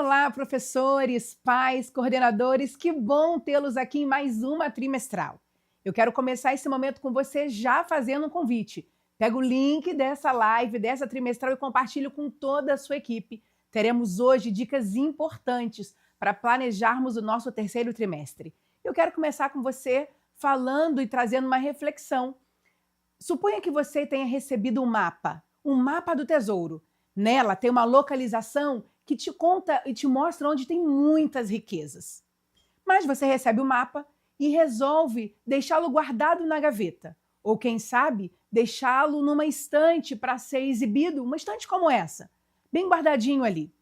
Olá, professores, pais, coordenadores, que bom tê-los aqui em mais uma trimestral. Eu quero começar esse momento com você já fazendo um convite. Pega o link dessa live, dessa trimestral e compartilhe com toda a sua equipe. Teremos hoje dicas importantes para planejarmos o nosso terceiro trimestre. Eu quero começar com você falando e trazendo uma reflexão. Suponha que você tenha recebido um mapa do tesouro. Nela tem uma localização que te conta e te mostra onde tem muitas riquezas. Mas você recebe o mapa e resolve deixá-lo guardado na gaveta. Ou quem sabe, deixá-lo numa estante para ser exibido, uma estante como essa, bem guardadinho ali.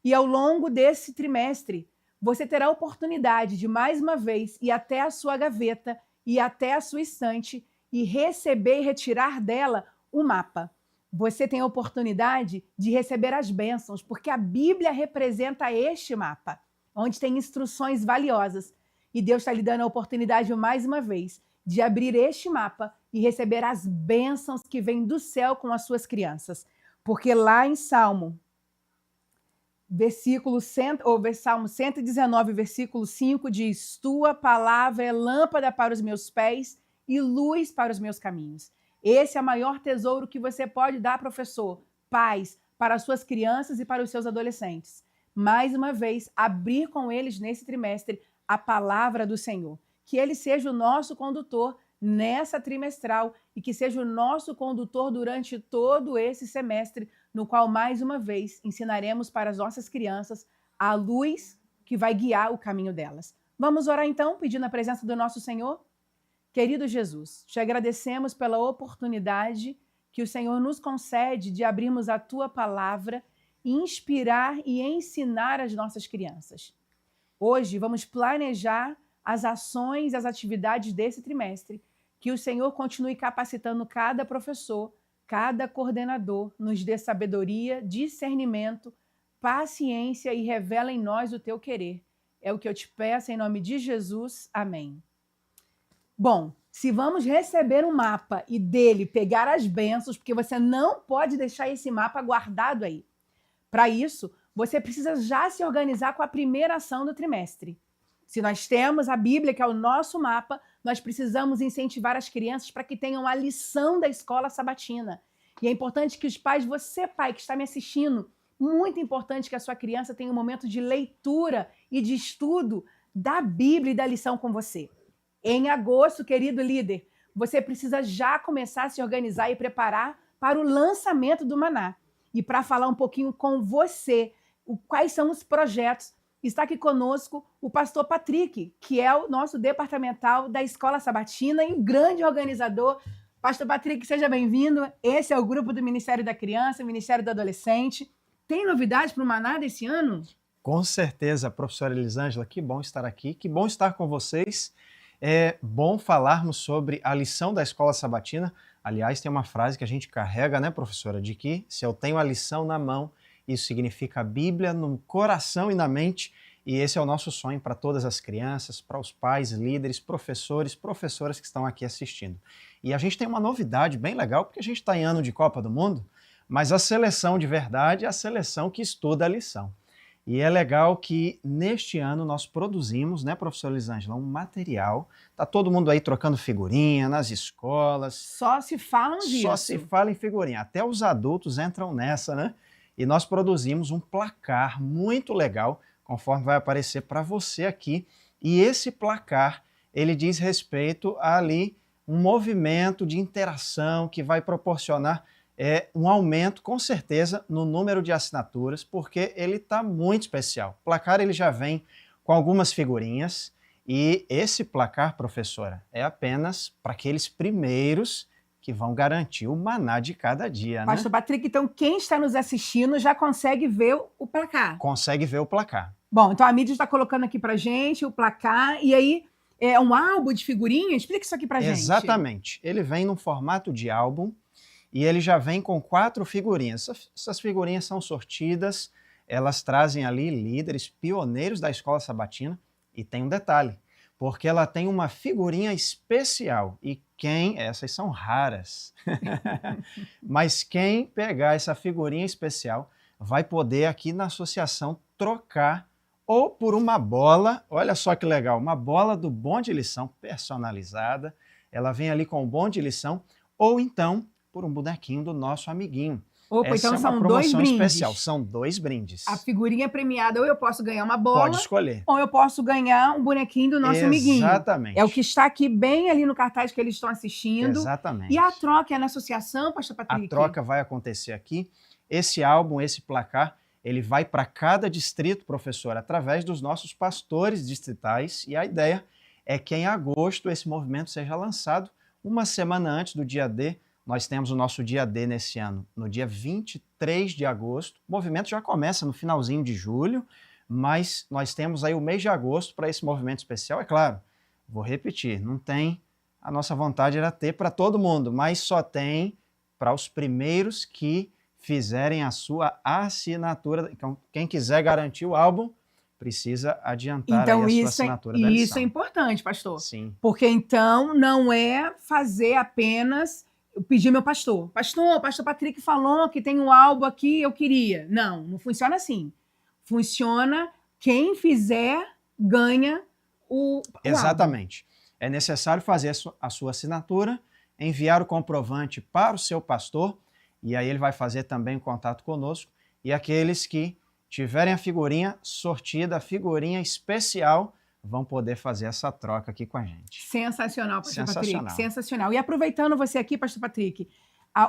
E ao longo desse trimestre, você terá a oportunidade de mais uma vez ir até a sua gaveta e até a sua estante e receber e retirar dela o mapa. Você tem a oportunidade de receber as bênçãos, porque a Bíblia representa este mapa, onde tem instruções valiosas. E Deus está lhe dando a oportunidade, mais uma vez, de abrir este mapa e receber as bênçãos que vêm do céu com as suas crianças. Porque lá em Salmo 119, versículo 5, diz: Tua palavra é lâmpada para os meus pés e luz para os meus caminhos. Esse é o maior tesouro que você pode dar, professor, pais, para as suas crianças e para os seus adolescentes. Mais uma vez, abrir com eles nesse trimestre a palavra do Senhor. Que ele seja o nosso condutor nessa trimestral e que seja o nosso condutor durante todo esse semestre, no qual, mais uma vez, ensinaremos para as nossas crianças a luz que vai guiar o caminho delas. Vamos orar então, pedindo a presença do nosso Senhor? Querido Jesus, te agradecemos pela oportunidade que o Senhor nos concede de abrirmos a tua palavra e inspirar e ensinar as nossas crianças. Hoje vamos planejar as ações, as atividades desse trimestre, que o Senhor continue capacitando cada professor, cada coordenador, nos dê sabedoria, discernimento, paciência e revela em nós o teu querer. É o que eu te peço em nome de Jesus. Amém. Bom, se vamos receber um mapa e dele pegar as bênçãos, porque você não pode deixar esse mapa guardado aí. Para isso, você precisa já se organizar com a primeira ação do trimestre. Se nós temos a Bíblia, que é o nosso mapa, nós precisamos incentivar as crianças para que tenham a lição da escola sabatina. E é importante que os pais, você pai que está me assistindo, muito importante que a sua criança tenha um momento de leitura e de estudo da Bíblia e da lição com você. Em agosto, querido líder, você precisa já começar a se organizar e preparar para o lançamento do Maná. E para falar um pouquinho com você, quais são os projetos, está aqui conosco o pastor Patrick, que é o nosso departamental da Escola Sabatina e um grande organizador. Pastor Patrick, seja bem-vindo. Esse é o grupo do Ministério da Criança, Ministério do Adolescente. Tem novidades para o Maná desse ano? Com certeza, professora Elisângela, que bom estar aqui, que bom estar com vocês. É bom falarmos sobre a lição da Escola Sabatina. Aliás, tem uma frase que a gente carrega, né, professora, de que se eu tenho a lição na mão, isso significa a Bíblia no coração e na mente, e esse é o nosso sonho para todas as crianças, para os pais, líderes, professores, professoras que estão aqui assistindo. E a gente tem uma novidade bem legal, porque a gente está em ano de Copa do Mundo, mas a seleção de verdade é a seleção que estuda a lição. E é legal que neste ano nós produzimos, né, professora Elisângela, um material. Tá todo mundo aí trocando figurinha nas escolas. Só se falam disso. Só se fala em figurinha. Até os adultos entram nessa, né? E nós produzimos um placar muito legal, conforme vai aparecer para você aqui. E esse placar, ele diz respeito a ali um movimento de interação que vai proporcionar um aumento, com certeza, no número de assinaturas, porque ele está muito especial. O placar ele já vem com algumas figurinhas e esse placar, professora, é apenas para aqueles primeiros que vão garantir o maná de cada dia, né? Pastor Patrick, então quem está nos assistindo já consegue ver o placar? Consegue ver o placar. Bom, então a mídia está colocando aqui para gente o placar e aí é um álbum de figurinhas? Explica isso aqui para gente. Exatamente. Ele vem no formato de álbum. E ele já vem com 4 figurinhas. Essas figurinhas são sortidas, elas trazem ali líderes, pioneiros da Escola Sabatina. E tem um detalhe, porque ela tem uma figurinha especial. E essas são raras, mas quem pegar essa figurinha especial vai poder aqui na associação trocar ou por uma bola, olha só que legal, uma bola do Bom de Lição personalizada. Ela vem ali com o Bom de Lição, ou então por um bonequinho do nosso amiguinho. Opa, Essa então é uma são promoção 2 especial, brindes. são 2 brindes. A figurinha premiada, ou eu posso ganhar uma bola, Pode escolher. ou eu posso ganhar um bonequinho do nosso amiguinho. Exatamente. É o que está aqui bem ali no cartaz que eles estão assistindo. Exatamente. E a troca é na associação, pastor Patrick? A troca vai acontecer aqui. Esse álbum, esse placar, ele vai para cada distrito, professor, através dos nossos pastores distritais. E a ideia é que em agosto esse movimento seja lançado uma semana antes do dia D. Nós temos o nosso dia D nesse ano, no dia 23 de agosto. O movimento já começa no finalzinho de julho, mas nós temos aí o mês de agosto para esse movimento especial. É claro, vou repetir, não tem, a nossa vontade era ter para todo mundo, mas só tem para os primeiros que fizerem a sua assinatura. Então, quem quiser garantir o álbum, precisa adiantar então, aí a sua assinatura da lição. Isso é importante, pastor. Sim. Porque então não é fazer apenas... Eu pedi meu pastor. Pastor Patrick falou que tem um álbum aqui, eu queria. Não funciona assim. Funciona, quem fizer, ganha o Exatamente. álbum. É necessário fazer a sua assinatura, enviar o comprovante para o seu pastor, e aí ele vai fazer também o contato conosco. E aqueles que tiverem a figurinha sortida, a figurinha especial, vão poder fazer essa troca aqui com a gente. Sensacional, pastor Patrick. Sensacional. E aproveitando você aqui, pastor Patrick,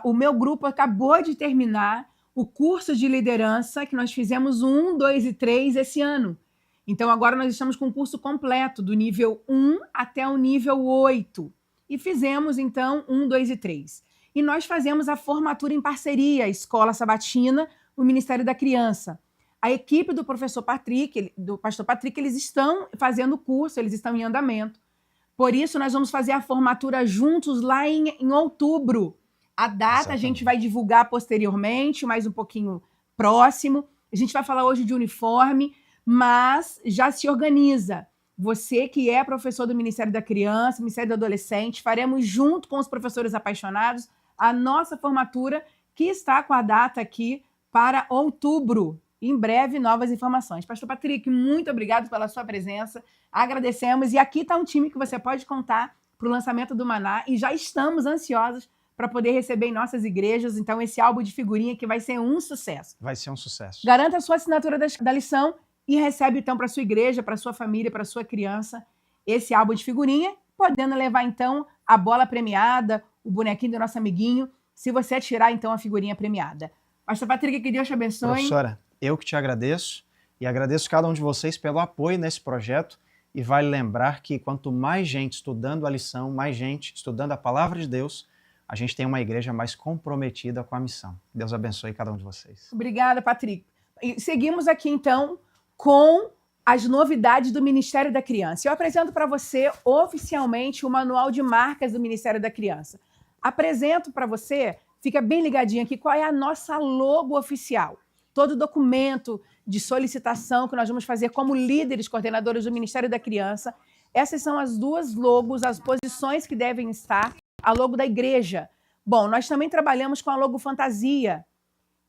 o meu grupo acabou de terminar o curso de liderança que nós fizemos 1, 2 e 3 esse ano. Então, agora nós estamos com o curso completo, do nível 1 até o nível 8. E fizemos, então, 1, 2 e 3. E nós fazemos a formatura em parceria, Escola Sabatina, o Ministério da Criança. A equipe do professor Patrick, do pastor Patrick, eles estão fazendo o curso, eles estão em andamento. Por isso, nós vamos fazer a formatura juntos lá em outubro. A data exatamente. A gente vai divulgar posteriormente, mais um pouquinho próximo. A gente vai falar hoje de uniforme, mas já se organiza. Você que é professor do Ministério da Criança, Ministério do Adolescente, faremos junto com os professores apaixonados a nossa formatura, que está com a data aqui para outubro. Em breve, novas informações. Pastor Patrick, muito obrigado pela sua presença. Agradecemos. E aqui está um time que você pode contar para o lançamento do Maná. E já estamos ansiosos para poder receber em nossas igrejas. Então, esse álbum de figurinha que vai ser um sucesso. Vai ser um sucesso. Garanta a sua assinatura da lição e recebe, então, para sua igreja, para sua família, para sua criança, esse álbum de figurinha, podendo levar, então, a bola premiada, o bonequinho do nosso amiguinho, se você tirar, então, a figurinha premiada. Pastor Patrick, que Deus te abençoe. Professora, eu que te agradeço e agradeço cada um de vocês pelo apoio nesse projeto e vale lembrar que quanto mais gente estudando a lição, mais gente estudando a palavra de Deus, a gente tem uma igreja mais comprometida com a missão. Deus abençoe cada um de vocês. Obrigada, Patrick. E seguimos aqui, então, com as novidades do Ministério da Criança. Eu apresento para você oficialmente o manual de marcas do Ministério da Criança. Apresento para você, fica bem ligadinho aqui, qual é a nossa logo oficial. Todo documento de solicitação que nós vamos fazer como líderes, coordenadores do Ministério da Criança. Essas são as 2 logos, as posições que devem estar, a logo da igreja. Bom, nós também trabalhamos com a logo fantasia.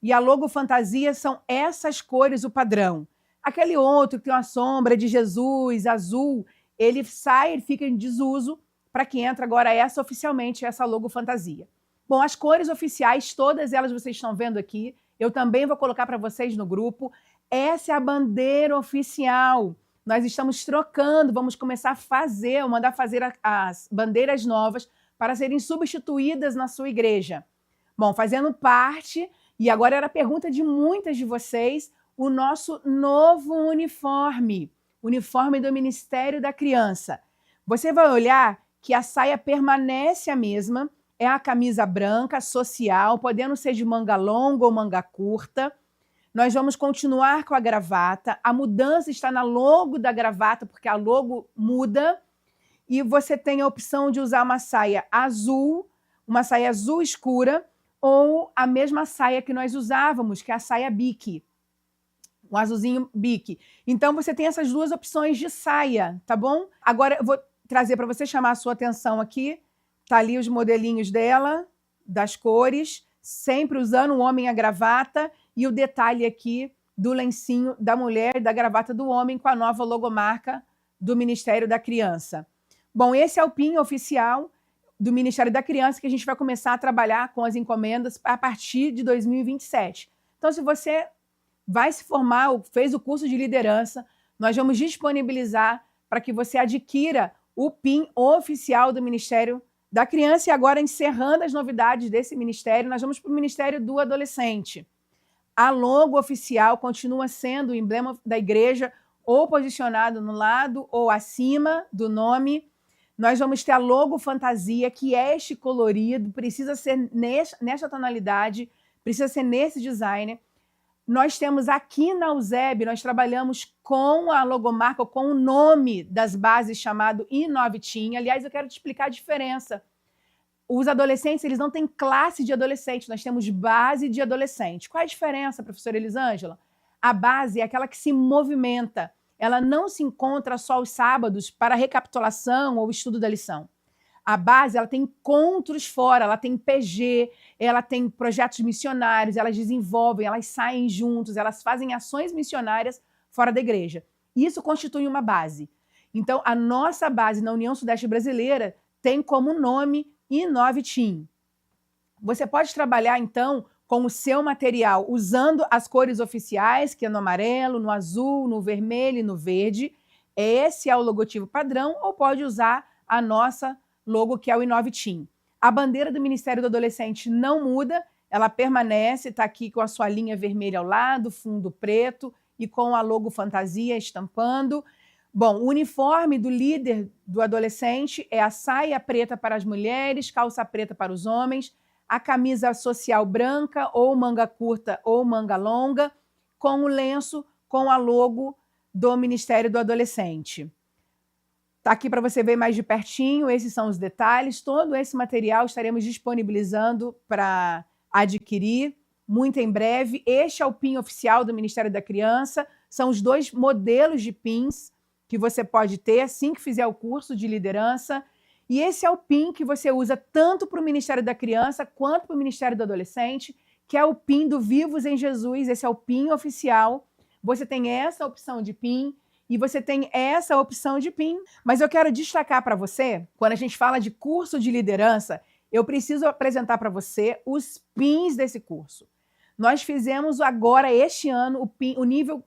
E a logo fantasia são essas cores, o padrão. Aquele outro que tem uma sombra de Jesus, azul, ele sai, ele fica em desuso, para que entre agora essa oficialmente, essa logo fantasia. Bom, as cores oficiais, todas elas vocês estão vendo aqui, eu também vou colocar para vocês no grupo. Essa é a bandeira oficial. Nós estamos trocando, vamos começar a fazer, mandar fazer as bandeiras novas para serem substituídas na sua igreja. Bom, fazendo parte, e agora era a pergunta de muitas de vocês, o nosso novo uniforme do Ministério da Criança. Você vai olhar que a saia permanece a mesma, é a camisa branca, social, podendo ser de manga longa ou manga curta. Nós vamos continuar com a gravata. A mudança está na logo da gravata, porque a logo muda. E você tem a opção de usar uma saia azul escura, ou a mesma saia que nós usávamos, que é a saia bique. Um azulzinho bique. Então, você tem essas 2 opções de saia, tá bom? Agora, eu vou trazer para você, chamar a sua atenção aqui. Tá ali os modelinhos dela, das cores, sempre usando o homem a gravata, e o detalhe aqui do lencinho da mulher e da gravata do homem com a nova logomarca do Ministério da Criança. Bom, esse é o PIN oficial do Ministério da Criança que a gente vai começar a trabalhar com as encomendas a partir de 2027. Então, se você vai se formar ou fez o curso de liderança, nós vamos disponibilizar para que você adquira o PIN oficial do Ministério da Criança. E agora, encerrando as novidades desse ministério, nós vamos para o Ministério do Adolescente. A logo oficial continua sendo o emblema da igreja, ou posicionado no lado ou acima do nome. Nós vamos ter a logo fantasia, que é este colorido, precisa ser nesta tonalidade, precisa ser nesse design. Nós temos aqui na USEB, nós trabalhamos com a logomarca, com o nome das bases chamado Inovitim. Aliás, eu quero te explicar a diferença. Os adolescentes, eles não têm classe de adolescente, nós temos base de adolescente. Qual é a diferença, professora Elisângela? A base é aquela que se movimenta. Ela não se encontra só aos sábados para recapitulação ou estudo da lição. A base, ela tem encontros fora, ela tem PG, ela tem projetos missionários, elas desenvolvem, elas saem juntos, elas fazem ações missionárias fora da igreja. Isso constitui uma base. Então, a nossa base na União Sudeste Brasileira tem como nome Inovitim. Você pode trabalhar, então, com o seu material usando as cores oficiais, que é no amarelo, no azul, no vermelho e no verde. Esse é o logotipo padrão, ou pode usar a nossa logo, que é o Inovitim. A bandeira do Ministério do Adolescente não muda, ela permanece, está aqui com a sua linha vermelha ao lado, fundo preto e com a logo fantasia estampando. Bom, o uniforme do líder do adolescente é a saia preta para as mulheres, calça preta para os homens, a camisa social branca, ou manga curta ou manga longa, com o lenço com a logo do Ministério do Adolescente. Está aqui para você ver mais de pertinho, esses são os detalhes. Todo esse material estaremos disponibilizando para adquirir muito em breve. Este é o PIN oficial do Ministério da Criança, são os 2 modelos de PINs que você pode ter assim que fizer o curso de liderança. E esse é o PIN que você usa tanto para o Ministério da Criança quanto para o Ministério do Adolescente, que é o PIN do Vivos em Jesus. Esse é o PIN oficial. Você tem essa opção de PIN e você tem essa opção de PIN. Mas eu quero destacar para você, quando a gente fala de curso de liderança, eu preciso apresentar para você os PINs desse curso. Nós fizemos agora, este ano, o nível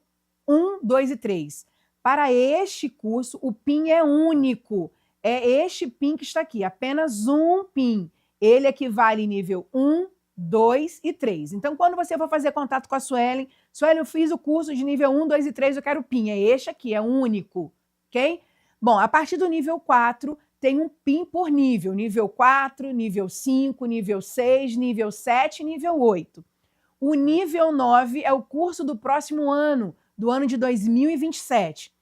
1, 2 e 3. Para este curso, o PIN é único. É este PIN que está aqui, apenas um PIN. Ele equivale nível 1, 2 e 3. Então, quando você for fazer contato com a Suelen, eu fiz o curso de nível 1, 2 e 3, eu quero o PIN. É este aqui, é único, ok? Bom, a partir do nível 4, tem um PIN por nível. Nível 4, nível 5, nível 6, nível 7 e nível 8. O nível 9 é o curso do próximo ano, do ano de 2027.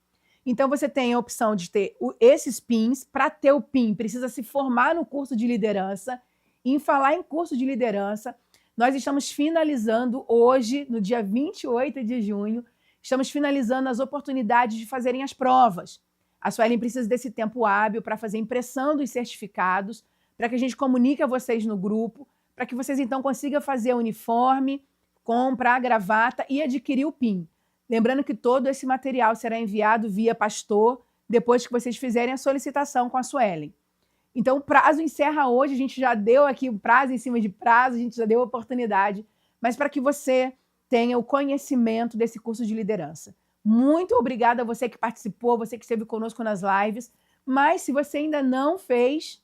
Então, você tem a opção de ter esses PINs. Para ter o PIN, precisa se formar no curso de liderança. E em falar em curso de liderança, nós estamos finalizando hoje, no dia 28 de junho, estamos finalizando as oportunidades de fazerem as provas. A Suelen precisa desse tempo hábil para fazer impressão dos certificados, para que a gente comunique a vocês no grupo, para que vocês, então, consigam fazer o uniforme, comprar a gravata e adquirir o PIN. Lembrando que todo esse material será enviado via pastor depois que vocês fizerem a solicitação com a Suelen. Então, o prazo encerra hoje, a gente já deu aqui o prazo em cima de prazo, a gente já deu a oportunidade, mas para que você tenha o conhecimento desse curso de liderança. Muito obrigada a você que participou, você que esteve conosco nas lives, mas se você ainda não fez,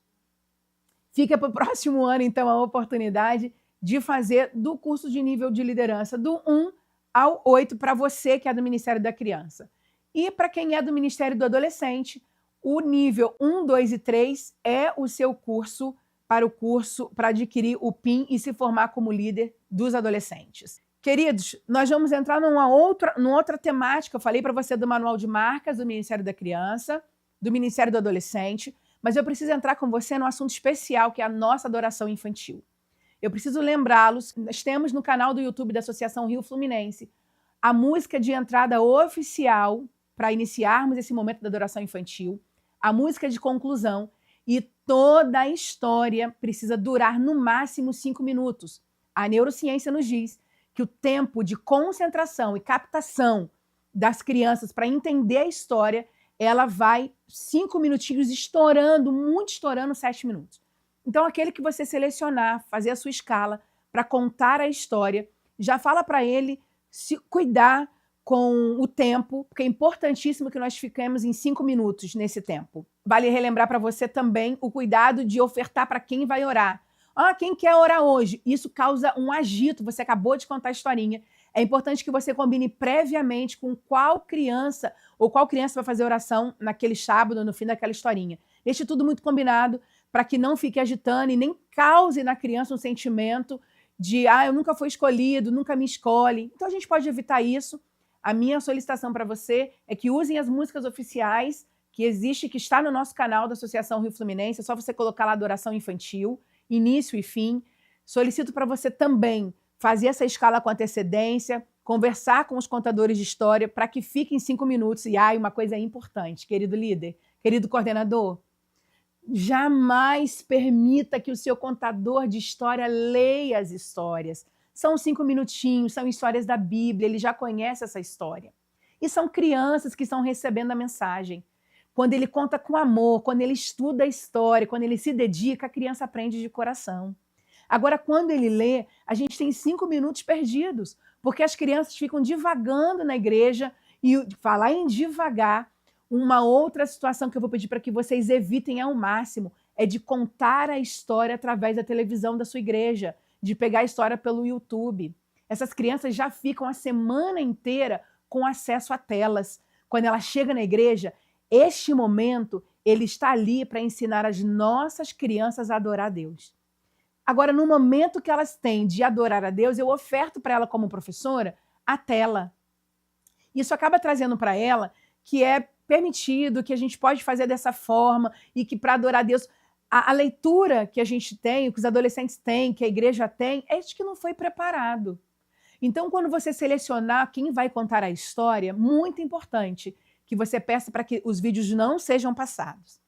fica para o próximo ano, então, a oportunidade de fazer do curso de nível de liderança do 1 ao 8 para você que é do Ministério da Criança. E para quem é do Ministério do Adolescente, o nível 1, 2 e 3 é o seu curso para adquirir o PIN e se formar como líder dos adolescentes. Queridos, nós vamos entrar numa outra temática. Eu falei para você do Manual de Marcas do Ministério da Criança, do Ministério do Adolescente, mas eu preciso entrar com você num assunto especial, que é a nossa adoração infantil. Eu preciso lembrá-los, nós temos no canal do YouTube da Associação Rio Fluminense a música de entrada oficial para iniciarmos esse momento da adoração infantil, a música de conclusão, e toda a história precisa durar no máximo 5 minutos. A neurociência nos diz que o tempo de concentração e captação das crianças para entender a história, ela vai 5 minutinhos estourando, muito estourando 7 minutos. Então, aquele que você selecionar, fazer a sua escala para contar a história, já fala para ele se cuidar com o tempo, porque é importantíssimo que nós fiquemos em 5 minutos nesse tempo. Vale relembrar para você também o cuidado de ofertar para quem vai orar. Quem quer orar hoje? Isso causa um agito, você acabou de contar a historinha. É importante que você combine previamente com qual criança vai fazer oração naquele sábado, no fim daquela historinha. Deixe tudo muito combinado para que não fique agitando e nem cause na criança um sentimento de eu nunca fui escolhido, nunca me escolhe. Então a gente pode evitar isso. A minha solicitação para você é que usem as músicas oficiais que existe, que está no nosso canal da Associação Rio Fluminense. É só você colocar lá adoração infantil, início e fim. Solicito para você também fazer essa escala com antecedência, conversar com os contadores de história para que fique em 5 minutos. E uma coisa importante, querido líder, querido coordenador, jamais permita que o seu contador de história leia as histórias. São 5 minutinhos, são histórias da Bíblia, ele já conhece essa história. E são crianças que estão recebendo a mensagem. Quando ele conta com amor, quando ele estuda a história, quando ele se dedica, a criança aprende de coração. Agora, quando ele lê, a gente tem 5 minutos perdidos, porque as crianças ficam divagando na igreja, e falar em devagar, uma outra situação que eu vou pedir para que vocês evitem ao máximo é de contar a história através da televisão da sua igreja, de pegar a história pelo YouTube. Essas crianças já ficam a semana inteira com acesso a telas. Quando ela chega na igreja, este momento, ele está ali para ensinar as nossas crianças a adorar a Deus. Agora, no momento que elas têm de adorar a Deus, eu oferto para ela, como professora, a tela. Isso acaba trazendo para ela que é permitido, que a gente pode fazer dessa forma e que para adorar a Deus, a leitura que a gente tem, que os adolescentes têm, que a igreja tem, é de que não foi preparado. Então, quando você selecionar quem vai contar a história, muito importante que você peça para que os vídeos não sejam passados.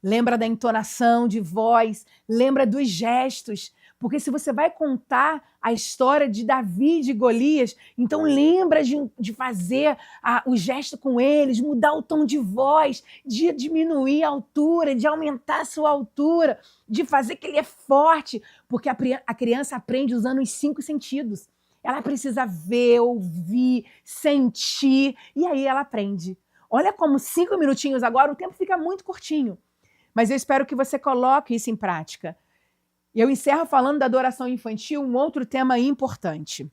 Lembra da entonação de voz, lembra dos gestos, porque se você vai contar a história de Davi e de Golias, então lembra de fazer o gesto com eles, mudar o tom de voz, de diminuir a altura, de aumentar a sua altura, de fazer que ele é forte, porque a criança aprende usando os 5 sentidos. Ela precisa ver, ouvir, sentir, e aí ela aprende. Olha como 5 minutinhos agora, o tempo fica muito curtinho. Mas eu espero que você coloque isso em prática. Eu encerro falando da adoração infantil, um outro tema importante.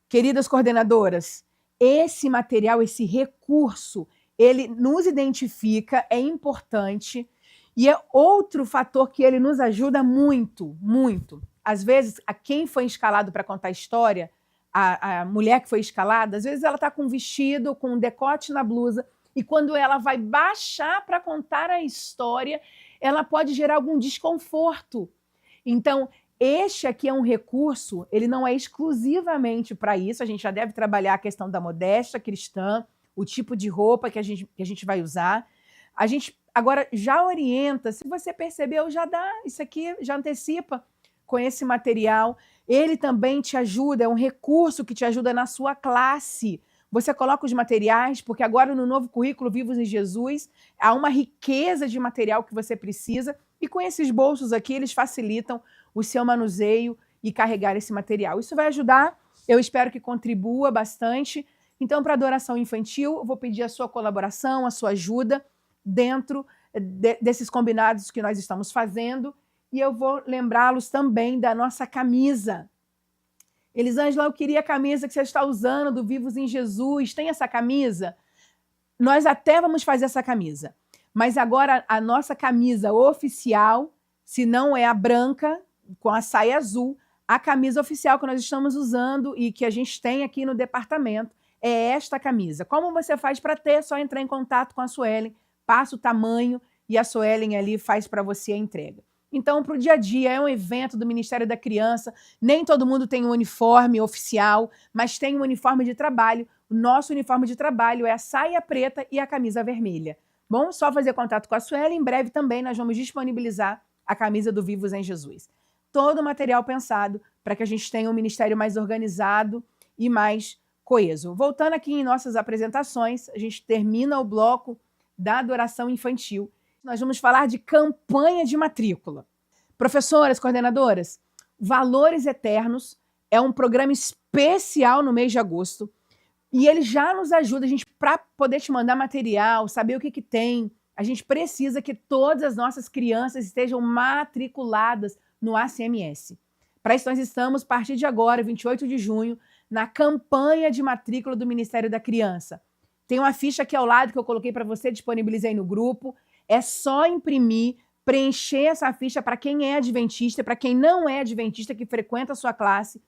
Queridas coordenadoras, esse material, esse recurso, ele nos identifica, é importante, e é outro fator que ele nos ajuda muito, muito. Às vezes, a quem foi escalado para contar a história, a mulher que foi escalada, às vezes ela está com um vestido, com um decote na blusa, e quando ela vai baixar para contar a história, ela pode gerar algum desconforto. Então, este aqui é um recurso, ele não é exclusivamente para isso, a gente já deve trabalhar a questão da modéstia cristã, o tipo de roupa que a gente vai usar. A gente agora já orienta, se você percebeu, já dá, isso aqui já antecipa com esse material. Ele também te ajuda, é um recurso que te ajuda na sua classe. Você coloca os materiais, porque agora no novo currículo Vivos em Jesus, há uma riqueza de material que você precisa, e com esses bolsos aqui, eles facilitam o seu manuseio e carregar esse material. Isso vai ajudar, eu espero que contribua bastante. Então, para a adoração infantil, eu vou pedir a sua colaboração, a sua ajuda dentro desses combinados que nós estamos fazendo, e eu vou lembrá-los também da nossa camisa. Elisângela, eu queria a camisa que você está usando do Vivos em Jesus. Tem essa camisa? Nós até vamos fazer essa camisa. Mas agora a nossa camisa oficial, se não é a branca, com a saia azul, a camisa oficial que nós estamos usando e que a gente tem aqui no departamento é esta camisa. Como você faz para ter? É só entrar em contato com a Suelen, passa o tamanho e a Suelen ali faz para você a entrega. Então, para o dia a dia, é um evento do Ministério da Criança, nem todo mundo tem um uniforme oficial, mas tem um uniforme de trabalho. O nosso uniforme de trabalho é a saia preta e a camisa vermelha. Bom, só fazer contato com a Sueli, em breve também nós vamos disponibilizar a camisa do Vivos em Jesus. Todo o material pensado para que a gente tenha um ministério mais organizado e mais coeso. Voltando aqui em nossas apresentações, a gente termina o bloco da adoração infantil. Nós vamos falar de campanha de matrícula. Professoras, coordenadoras, Valores Eternos é um programa especial no mês de agosto e ele já nos ajuda, a gente, para poder te mandar material, saber o que tem. A gente precisa que todas as nossas crianças estejam matriculadas no ACMS. Para isso, nós estamos, a partir de agora, 28 de junho, na campanha de matrícula do Ministério da Criança. Tem uma ficha aqui ao lado que eu coloquei para você, disponibilizei no grupo. É só imprimir, preencher essa ficha para quem é adventista, para quem não é adventista, que frequenta a sua classe.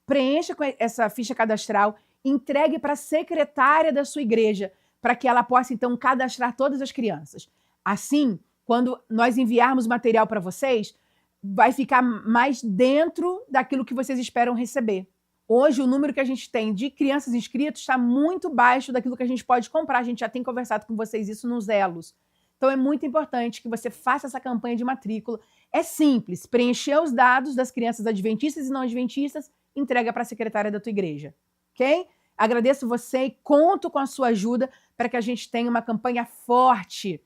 Preencha com essa ficha cadastral, entregue para a secretária da sua igreja, para que ela possa, então, cadastrar todas as crianças. Assim, quando nós enviarmos material para vocês, vai ficar mais dentro daquilo que vocês esperam receber. Hoje, o número que a gente tem de crianças inscritas está muito baixo daquilo que a gente pode comprar. A gente já tem conversado com vocês isso nos Elos. Então, é muito importante que você faça essa campanha de matrícula. É simples, preencher os dados das crianças adventistas e não adventistas, entrega para a secretária da tua igreja. Ok? Agradeço você e conto com a sua ajuda para que a gente tenha uma campanha forte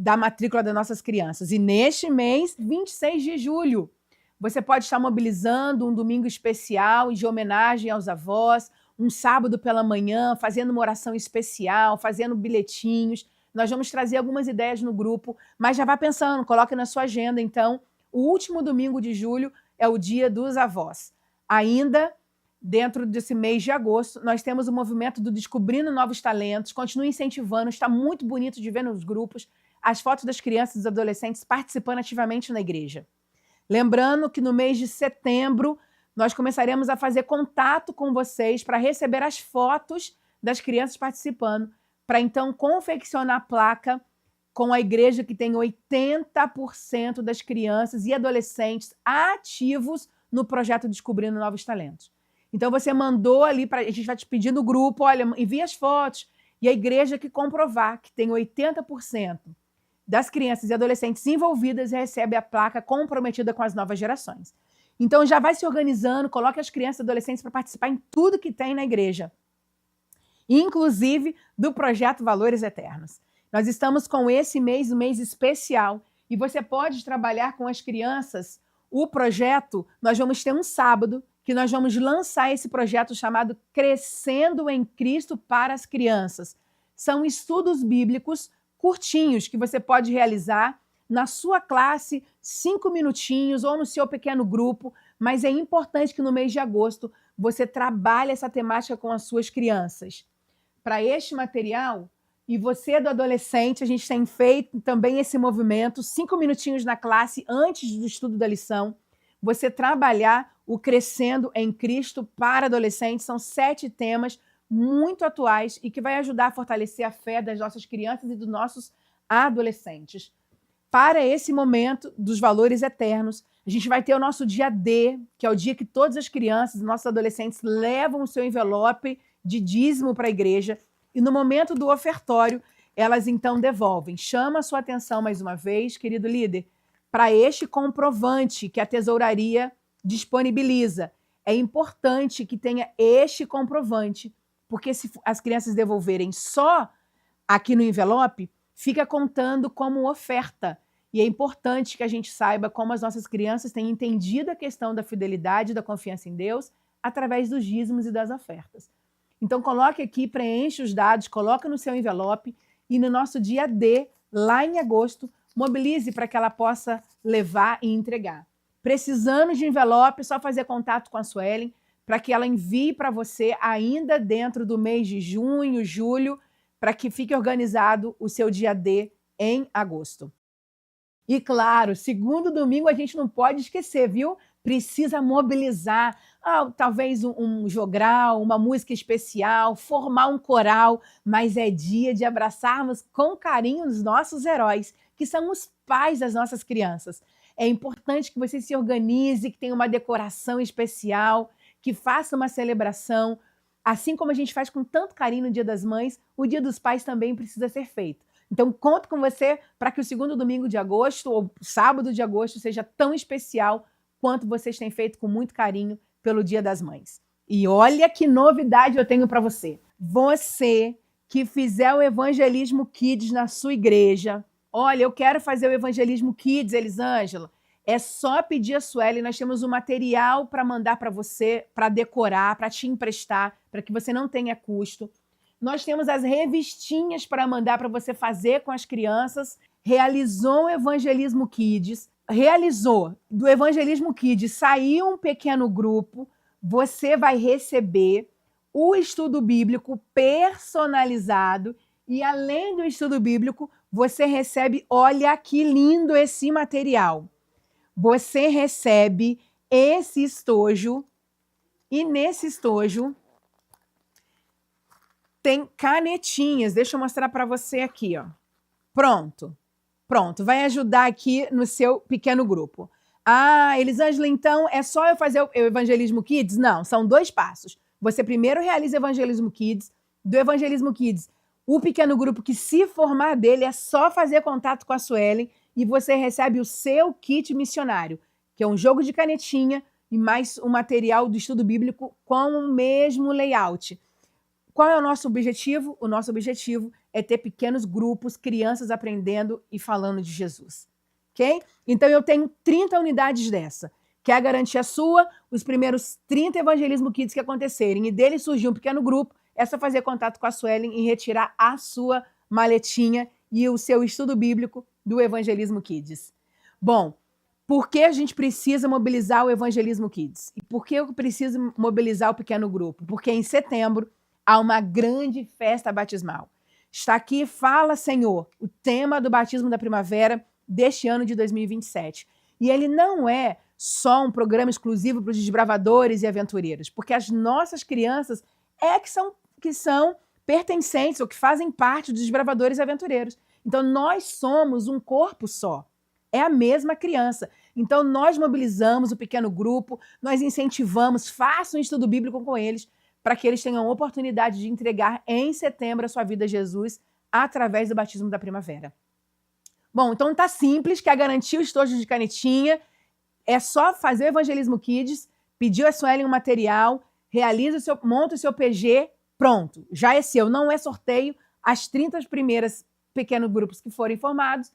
da matrícula das nossas crianças. E neste mês, 26 de julho, você pode estar mobilizando um domingo especial de homenagem aos avós, um sábado pela manhã, fazendo uma oração especial, fazendo bilhetinhos. Nós vamos trazer algumas ideias no grupo, mas já vá pensando, coloque na sua agenda, então, o último domingo de julho é o Dia dos Avós. Ainda dentro desse mês de agosto, nós temos o movimento do Descobrindo Novos Talentos, continue incentivando, está muito bonito de ver nos grupos as fotos das crianças e dos adolescentes participando ativamente na igreja. Lembrando que no mês de setembro, nós começaremos a fazer contato com vocês para receber as fotos das crianças participando, para então confeccionar a placa com a igreja que tem 80% das crianças e adolescentes ativos no projeto Descobrindo Novos Talentos. Então você mandou ali, a gente vai te pedir no grupo, olha, envia as fotos, e a igreja que comprovar que tem 80% das crianças e adolescentes envolvidas recebe a placa comprometida com as novas gerações. Então já vai se organizando, coloque as crianças e adolescentes para participar em tudo que tem na igreja, inclusive do projeto Valores Eternos. Nós estamos com esse mês, um mês especial, e você pode trabalhar com as crianças. O projeto, nós vamos ter um sábado, que nós vamos lançar esse projeto chamado Crescendo em Cristo para as Crianças. São estudos bíblicos curtinhos que você pode realizar na sua classe, 5 minutinhos, ou no seu pequeno grupo, mas é importante que no mês de agosto você trabalhe essa temática com as suas crianças. Para este material, e você do adolescente, a gente tem feito também esse movimento, 5 minutinhos na classe antes do estudo da lição, você trabalhar o Crescendo em Cristo para adolescentes. São 7 temas muito atuais e que vai ajudar a fortalecer a fé das nossas crianças e dos nossos adolescentes. Para esse momento dos valores eternos, a gente vai ter o nosso dia D, que é o dia que todas as crianças e nossos adolescentes levam o seu envelope de dízimo para a igreja, e no momento do ofertório, elas então devolvem. Chama a sua atenção mais uma vez, querido líder, para este comprovante que a tesouraria disponibiliza. É importante que tenha este comprovante, porque se as crianças devolverem só aqui no envelope, fica contando como oferta. E é importante que a gente saiba como as nossas crianças têm entendido a questão da fidelidade e da confiança em Deus através dos dízimos e das ofertas. Então, coloque aqui, preencha os dados, coloca no seu envelope e no nosso dia D, lá em agosto, mobilize para que ela possa levar e entregar. Precisando de envelope, é só fazer contato com a Suelen para que ela envie para você ainda dentro do mês de junho, julho, para que fique organizado o seu dia D em agosto. E claro, segundo domingo a gente não pode esquecer, viu? Precisa mobilizar, talvez um jogral, uma música especial, formar um coral, mas é dia de abraçarmos com carinho os nossos heróis, que são os pais das nossas crianças. É importante que você se organize, que tenha uma decoração especial, que faça uma celebração. Assim como a gente faz com tanto carinho no Dia das Mães, o Dia dos Pais também precisa ser feito. Então, conto com você para que o segundo domingo de agosto, ou sábado de agosto, seja tão especial quanto vocês têm feito com muito carinho pelo Dia das Mães. E olha que novidade eu tenho para você. Você que fizer o Evangelismo Kids na sua igreja, olha, eu quero fazer o Evangelismo Kids, Elisângela. É só pedir a Sueli, nós temos um material para mandar para você, para decorar, para te emprestar, para que você não tenha custo. Nós temos as revistinhas para mandar para você fazer com as crianças. Realizou o Evangelismo Kids, realizou do Evangelismo Kids, saiu um pequeno grupo, você vai receber o estudo bíblico personalizado e, além do estudo bíblico, você recebe, olha que lindo esse material. Você recebe esse estojo e nesse estojo tem canetinhas. Deixa eu mostrar para você aqui, ó. Pronto. Pronto, vai ajudar aqui no seu pequeno grupo. Ah, Elisângela, então é só eu fazer o Evangelismo Kids? Não, são 2 passos. Você primeiro realiza o Evangelismo Kids. Do Evangelismo Kids, o pequeno grupo que se formar dele é só fazer contato com a Suelen e você recebe o seu kit missionário, que é um jogo de canetinha e mais um material do estudo bíblico com o mesmo layout. Qual é o nosso objetivo? O nosso objetivo é ter pequenos grupos, crianças aprendendo e falando de Jesus. Ok? Então eu tenho 30 unidades dessa, que é a garantia sua, os primeiros 30 Evangelismo Kids que acontecerem, e dele surgiu um pequeno grupo, é só fazer contato com a Suelen e retirar a sua maletinha e o seu estudo bíblico do Evangelismo Kids. Bom, por que a gente precisa mobilizar o Evangelismo Kids? E por que eu preciso mobilizar o pequeno grupo? Porque em setembro há uma grande festa batismal. Está aqui, Fala Senhor, o tema do batismo da primavera deste ano de 2027. E ele não é só um programa exclusivo para os desbravadores e aventureiros, porque as nossas crianças que são pertencentes ou que fazem parte dos desbravadores e aventureiros. Então, nós somos um corpo só. É a mesma criança. Então, nós mobilizamos o pequeno grupo, nós incentivamos, façam um estudo bíblico com eles, para que eles tenham a oportunidade de entregar em setembro a sua vida a Jesus através do batismo da primavera. Bom, então tá simples, quer garantir o estojo de canetinha, é só fazer o Evangelismo Kids, pedir a Suelen um material, monta o seu PG, pronto, já é seu, não é sorteio, as 30 primeiras pequenos grupos que forem formados,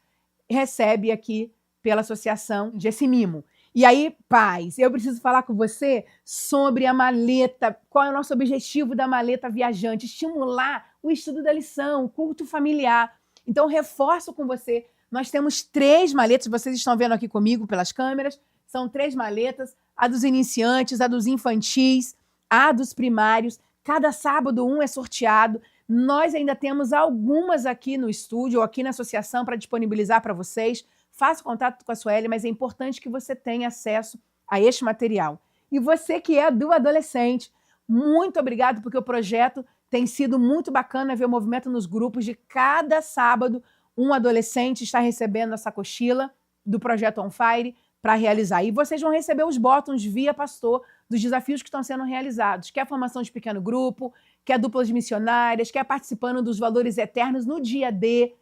recebe aqui pela associação desse mimo. E aí, pais, eu preciso falar com você sobre a maleta. Qual é o nosso objetivo da maleta viajante? Estimular o estudo da lição, o culto familiar. Então, reforço com você. Nós temos 3 maletas, vocês estão vendo aqui comigo pelas câmeras. São 3 maletas, a dos iniciantes, a dos infantis, a dos primários. Cada sábado um é sorteado. Nós ainda temos algumas aqui no estúdio ou aqui na associação para disponibilizar para vocês. Faça contato com a Sueli, mas é importante que você tenha acesso a este material. E você que é do adolescente, muito obrigado, porque o projeto tem sido muito bacana ver o movimento nos grupos de cada sábado. Um adolescente está recebendo essa cochila do Projeto On Fire para realizar. E vocês vão receber os botões via pastor dos desafios que estão sendo realizados. Quer a formação de pequeno grupo, quer duplas missionárias, quer participando dos valores eternos no dia D.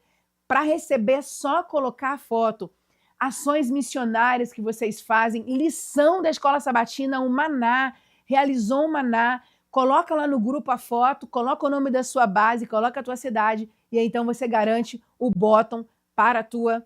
Para receber, é só colocar a foto. Ações missionárias que vocês fazem, lição da Escola Sabatina, o Maná, realizou um Maná, coloca lá no grupo a foto, coloca o nome da sua base, coloca a tua cidade, e aí então você garante o bottom para a tua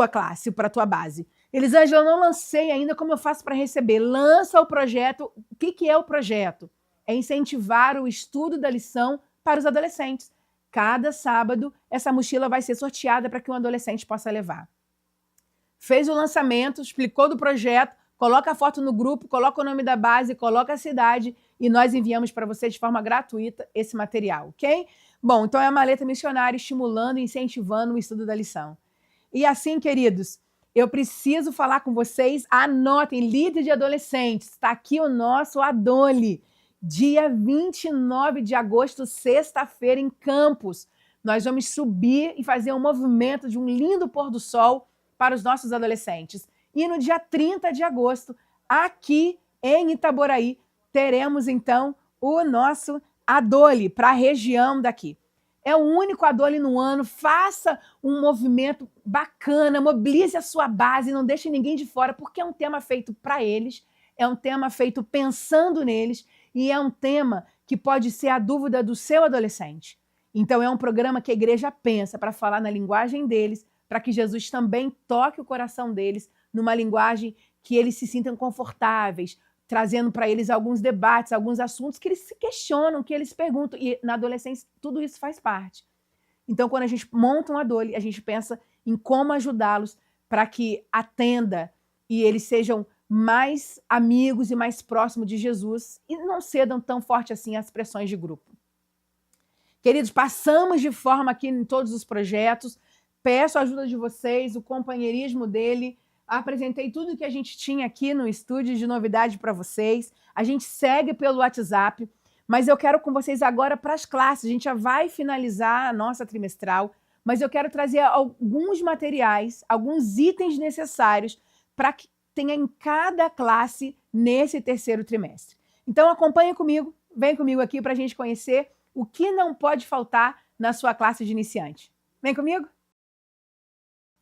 classe, para a tua base. Elisângela, eu não lancei ainda, como eu faço para receber? Lança o projeto. O que é o projeto? É incentivar o estudo da lição para os adolescentes. Cada sábado, essa mochila vai ser sorteada para que um adolescente possa levar. Fez o lançamento, explicou do projeto, coloca a foto no grupo, coloca o nome da base, coloca a cidade e nós enviamos para você de forma gratuita esse material, ok? Bom, então é a maleta missionária estimulando e incentivando o estudo da lição. E assim, queridos, eu preciso falar com vocês, anotem, líder de adolescentes, está aqui o nosso Adole. Dia 29 de agosto, sexta-feira, em Campos. Nós vamos subir e fazer um movimento de um lindo pôr do sol para os nossos adolescentes. E no dia 30 de agosto, aqui em Itaboraí, teremos então o nosso Adole para a região daqui. É o único Adole no ano, faça um movimento bacana, mobilize a sua base, não deixe ninguém de fora, porque é um tema feito para eles, é um tema feito pensando neles e é um tema que pode ser a dúvida do seu adolescente. Então, é um programa que a igreja pensa para falar na linguagem deles, para que Jesus também toque o coração deles numa linguagem que eles se sintam confortáveis, trazendo para eles alguns debates, alguns assuntos que eles se questionam, que eles perguntam. E na adolescência, tudo isso faz parte. Então, quando a gente monta um Adole, a gente pensa em como ajudá-los para que atenda e eles sejam mais amigos e mais próximos de Jesus e não cedam tão forte assim às pressões de grupo. Queridos, passamos de forma aqui em todos os projetos. Peço a ajuda de vocês, o companheirismo dele. Apresentei tudo que a gente tinha aqui no estúdio de novidade para vocês. A gente segue pelo WhatsApp, mas eu quero com vocês agora para as classes. A gente já vai finalizar a nossa trimestral, mas eu quero trazer alguns materiais, alguns itens necessários para que tenha em cada classe nesse terceiro trimestre. Então acompanha comigo, vem comigo aqui para a gente conhecer o que não pode faltar na sua classe de iniciante. Vem comigo?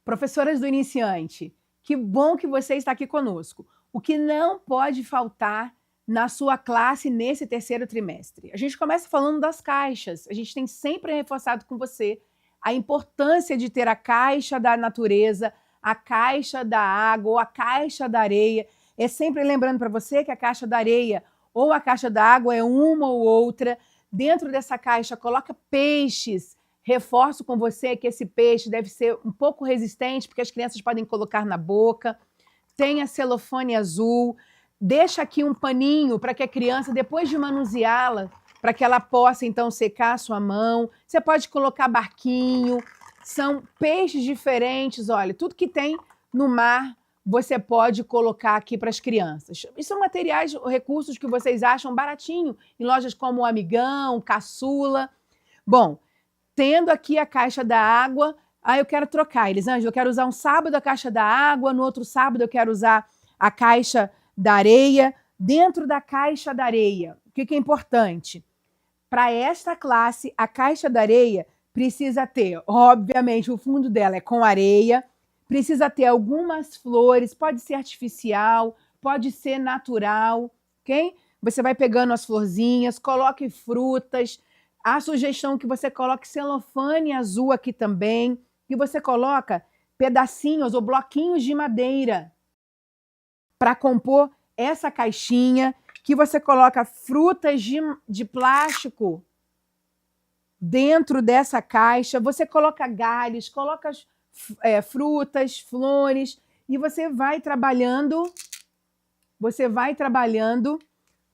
Professoras do iniciante, que bom que você está aqui conosco. O que não pode faltar na sua classe nesse terceiro trimestre? A gente começa falando das caixas. A gente tem sempre reforçado com você a importância de ter a caixa da natureza, a caixa da água ou a caixa da areia. É sempre lembrando para você que a caixa da areia ou a caixa da água é uma ou outra. Dentro dessa caixa, coloca peixes. Reforço com você que esse peixe deve ser um pouco resistente, porque as crianças podem colocar na boca. Tenha celofane azul. Deixa aqui um paninho para que a criança, depois de manuseá-la, para que ela possa, então, secar a sua mão. Você pode colocar barquinho. São peixes diferentes, olha, tudo que tem no mar você pode colocar aqui para as crianças. E são materiais, recursos que vocês acham baratinho em lojas como o Amigão, Caçula. Bom, tendo aqui a caixa da água, eu quero trocar, Elisângela, eu quero usar um sábado a caixa da água, no outro sábado eu quero usar a caixa da areia. Dentro da caixa da areia, o que é importante? Para esta classe, a caixa da areia precisa ter, obviamente, o fundo dela é com areia, precisa ter algumas flores, pode ser artificial, pode ser natural, ok? Você vai pegando as florzinhas, coloque frutas. A sugestão é que você coloque celofane azul aqui também, e você coloca pedacinhos ou bloquinhos de madeira para compor essa caixinha, que você coloca frutas de plástico dentro dessa caixa, você coloca galhos, coloca frutas, flores, e você vai trabalhando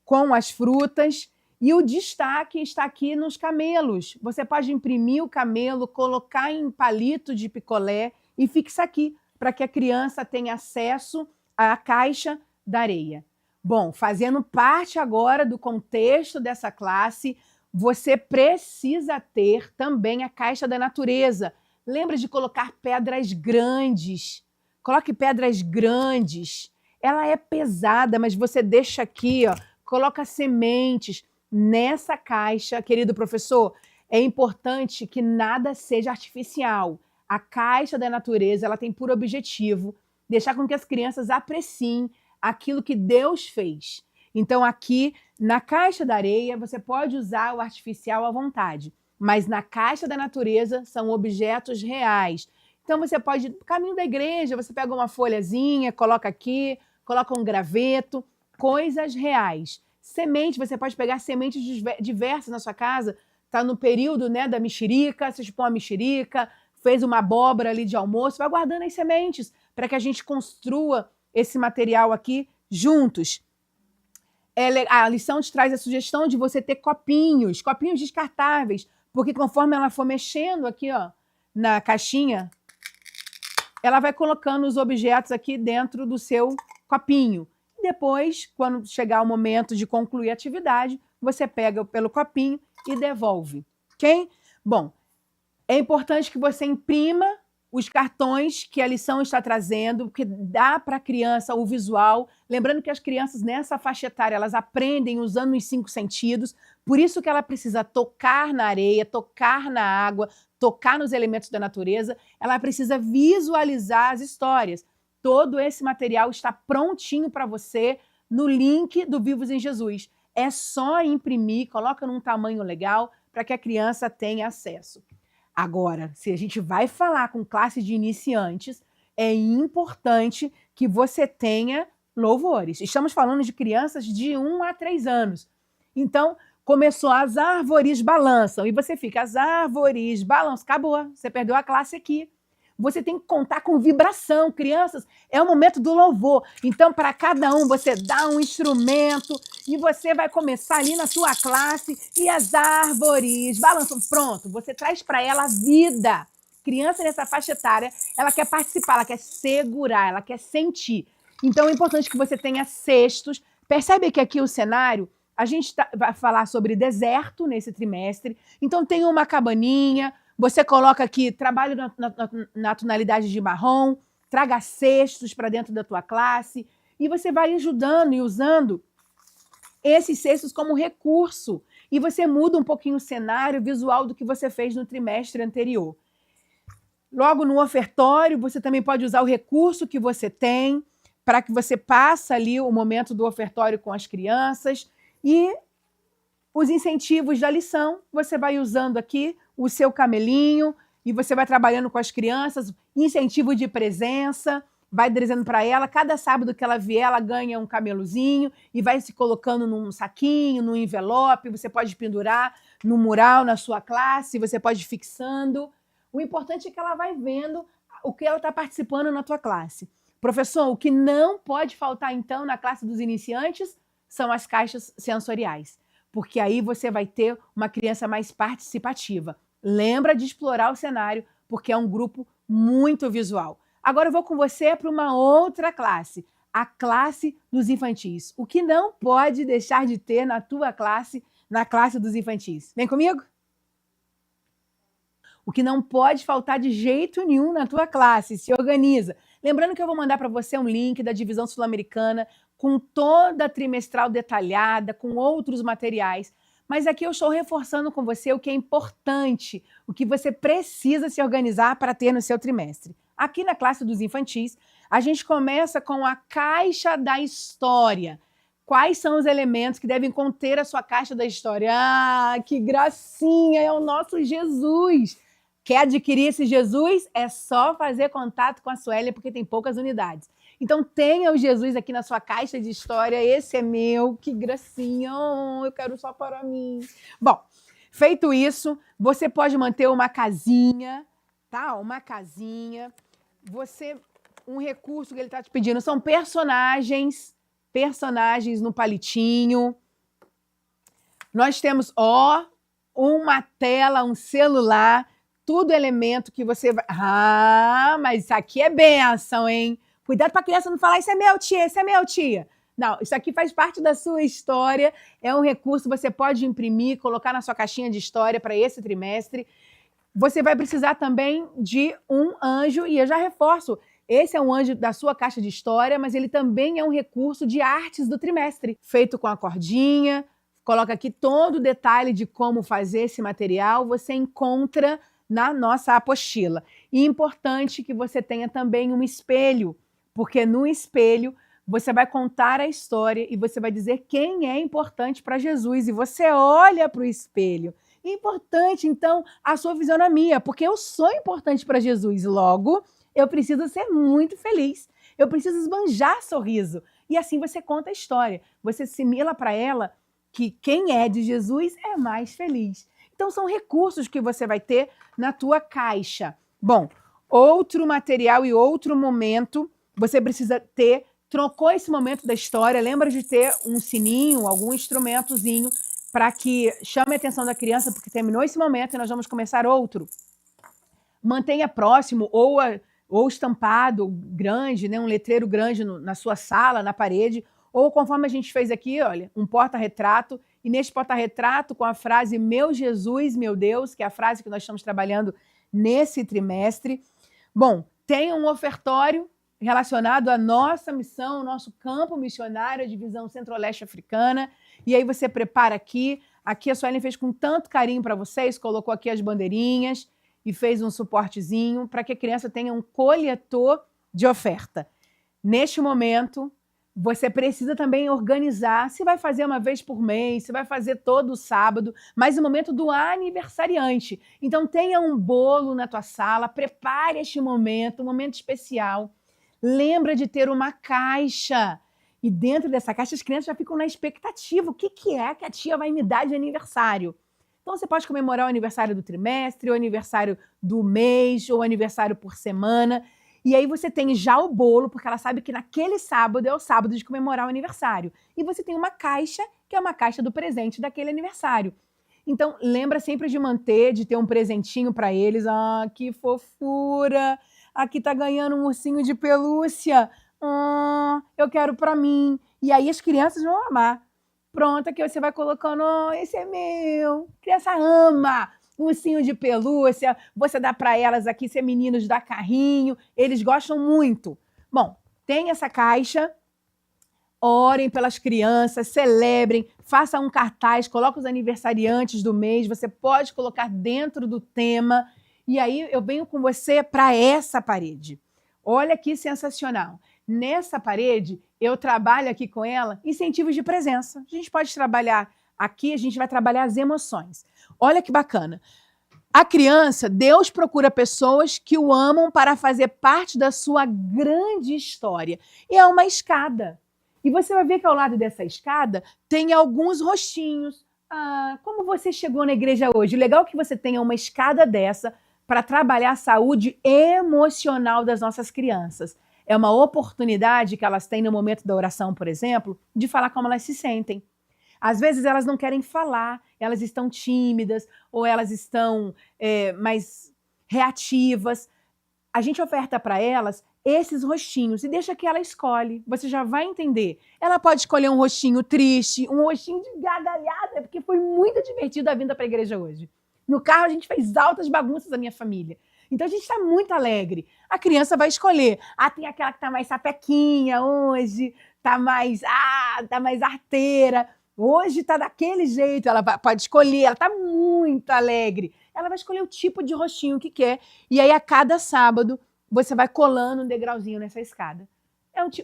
com as frutas, e o destaque está aqui nos camelos. Você pode imprimir o camelo, colocar em palito de picolé e fixa aqui, para que a criança tenha acesso à caixa da areia. Bom, fazendo parte agora do contexto dessa classe, você precisa ter também a caixa da natureza. Lembra de colocar pedras grandes. Coloque pedras grandes. Ela é pesada, mas você deixa aqui, ó, coloca sementes nessa caixa. Querido professor, é importante que nada seja artificial. A caixa da natureza, ela tem por objetivo deixar com que as crianças apreciem aquilo que Deus fez. Então, aqui, na caixa da areia, você pode usar o artificial à vontade, mas na caixa da natureza são objetos reais. Então, você pode, no caminho da igreja, você pega uma folhazinha, coloca aqui, coloca um graveto, coisas reais. Semente, você pode pegar sementes diversas na sua casa, está no período, né, da mexerica, você põe uma mexerica, fez uma abóbora ali de almoço, vai guardando as sementes para que a gente construa esse material aqui juntos. A lição te traz a sugestão de você ter copinhos descartáveis, porque conforme ela for mexendo aqui, ó, na caixinha, ela vai colocando os objetos aqui dentro do seu copinho. Depois, quando chegar o momento de concluir a atividade, você pega pelo copinho e devolve, ok? Bom, é importante que você imprima os cartões que a lição está trazendo, porque dá para a criança o visual. Lembrando que as crianças nessa faixa etária, elas aprendem usando os 5 sentidos, por isso que ela precisa tocar na areia, tocar na água, tocar nos elementos da natureza, ela precisa visualizar as histórias. Todo esse material está prontinho para você no link do Vivos em Jesus. É só imprimir, coloca num tamanho legal para que a criança tenha acesso. Agora, se a gente vai falar com classe de iniciantes, é importante que você tenha louvores. Estamos falando de crianças de 1 a 3 anos. Então, começou as árvores balançam e você fica, as árvores balançam, acabou, você perdeu a classe aqui. Você tem que contar com vibração. Crianças, é o momento do louvor. Então, para cada um, você dá um instrumento e você vai começar ali na sua classe e as árvores balançam. Pronto, você traz para ela vida. Criança nessa faixa etária, ela quer participar, ela quer segurar, ela quer sentir. Então, é importante que você tenha cestos. Percebe que aqui o cenário, a gente vai falar sobre deserto nesse trimestre. Então, tem uma cabaninha. Você coloca aqui, trabalho na tonalidade de marrom, traga cestos para dentro da tua classe e você vai ajudando e usando esses cestos como recurso. E você muda um pouquinho o cenário visual do que você fez no trimestre anterior. Logo no ofertório, você também pode usar o recurso que você tem para que você passe ali o momento do ofertório com as crianças e os incentivos da lição, você vai usando aqui o seu camelinho e você vai trabalhando com as crianças, incentivo de presença, vai dizendo para ela, cada sábado que ela vier, ela ganha um camelozinho e vai se colocando num saquinho, num envelope, você pode pendurar no mural na sua classe, você pode ir fixando. O importante é que ela vai vendo o que ela está participando na tua classe. Professor, o que não pode faltar, então, na classe dos iniciantes são as caixas sensoriais, porque aí você vai ter uma criança mais participativa. Lembra de explorar o cenário, porque é um grupo muito visual. Agora eu vou com você para uma outra classe, a classe dos infantis. O que não pode deixar de ter na tua classe, na classe dos infantis? Vem comigo? O que não pode faltar de jeito nenhum na tua classe, se organiza. Lembrando que eu vou mandar para você um link da Divisão Sul-Americana com toda a trimestral detalhada, com outros materiais. Mas aqui eu estou reforçando com você o que é importante, o que você precisa se organizar para ter no seu trimestre. Aqui na classe dos infantis, a gente começa com a caixa da história. Quais são os elementos que devem conter a sua caixa da história? Ah, que gracinha! É o nosso Jesus! Quer adquirir esse Jesus? É só fazer contato com a Suélia, porque tem poucas unidades. Então, tenha o Jesus aqui na sua caixa de história. Esse é meu, que gracinha, eu quero só para mim. Bom, feito isso, você pode manter uma casinha, tá? Uma casinha. Um recurso que ele está te pedindo são personagens no palitinho. Nós temos, uma tela, um celular, tudo elemento que você vai... Ah, mas isso aqui é bênção, hein? Cuidado para a criança não falar, isso é meu, tia, isso é meu, tia. Não, isso aqui faz parte da sua história, é um recurso que você pode imprimir, colocar na sua caixinha de história para esse trimestre. Você vai precisar também de um anjo, e eu já reforço, esse é um anjo da sua caixa de história, mas ele também é um recurso de artes do trimestre, feito com a cordinha, coloca aqui todo o detalhe de como fazer esse material, você encontra na nossa apostila. E é importante que você tenha também um espelho, porque no espelho você vai contar a história e você vai dizer quem é importante para Jesus. E você olha para o espelho. É importante, então, a sua fisionomia, porque eu sou importante para Jesus. Logo, eu preciso ser muito feliz. Eu preciso esbanjar sorriso. E assim você conta a história. Você assimila para ela que quem é de Jesus é mais feliz. Então, são recursos que você vai ter na tua caixa. Bom, outro material e outro momento, você precisa ter, trocou esse momento da história, lembra de ter um sininho, algum instrumentozinho, para que chame a atenção da criança, porque terminou esse momento e nós vamos começar outro. Mantenha próximo ou estampado grande, né, um letreiro grande na sua sala, na parede, ou conforme a gente fez aqui, olha, um porta-retrato, e neste porta-retrato com a frase meu Jesus, meu Deus, que é a frase que nós estamos trabalhando nesse trimestre. Bom, tem um ofertório relacionado à nossa missão, nosso campo missionário, a Divisão Centro-Leste Africana, e aí você prepara aqui. Aqui a Suelen fez com tanto carinho para vocês, colocou aqui as bandeirinhas e fez um suportezinho para que a criança tenha um coletor de oferta. Neste momento, Você precisa também organizar se vai fazer uma vez por mês, se vai fazer todo sábado, mas no momento do aniversariante. Então tenha um bolo na tua sala, prepare este momento, um momento especial. Lembra de ter uma caixa. E dentro dessa caixa as crianças já ficam na expectativa. O que é que a tia vai me dar de aniversário? Então você pode comemorar o aniversário do trimestre, o aniversário do mês, ou o aniversário por semana. E aí você tem já o bolo, porque ela sabe que naquele sábado é o sábado de comemorar o aniversário. E você tem uma caixa, que é uma caixa do presente daquele aniversário. Então, lembra sempre de manter, de ter um presentinho para eles. Ah, que fofura! Aqui tá ganhando um ursinho de pelúcia. Ah, eu quero para mim. E aí as crianças vão amar. Pronto, aqui você vai colocando, oh, esse é meu. A criança ama ursinho de pelúcia, você dá para elas aqui, se é meninos, dá carrinho, eles gostam muito. Bom, tem essa caixa, orem pelas crianças, celebrem, faça um cartaz, coloque os aniversariantes do mês, você pode colocar dentro do tema, e aí eu venho com você para essa parede. Olha que sensacional. Nessa parede, eu trabalho aqui com ela incentivos de presença. A gente pode trabalhar aqui, a gente vai trabalhar as emoções. Olha que bacana. A criança, Deus procura pessoas que o amam para fazer parte da sua grande história. E é uma escada. E você vai ver que ao lado dessa escada tem alguns rostinhos. Ah, como você chegou na igreja hoje? Legal que você tenha uma escada dessa para trabalhar a saúde emocional das nossas crianças. É uma oportunidade que elas têm no momento da oração, por exemplo, de falar como elas se sentem. Às vezes elas não querem falar, elas estão tímidas ou elas estão mais reativas. A gente oferta para elas esses rostinhos e deixa que ela escolhe. Você já vai entender. Ela pode escolher um rostinho triste, um rostinho de gargalhada, porque foi muito divertido a vinda para a igreja hoje. No carro a gente fez altas bagunças da minha família. Então a gente está muito alegre. A criança vai escolher. Ah, tem aquela que está mais sapequinha hoje, tá mais arteira. Hoje está daquele jeito, ela pode escolher, ela está muito alegre. Ela vai escolher o tipo de rostinho que quer. E aí, a cada sábado, você vai colando um degrauzinho nessa escada.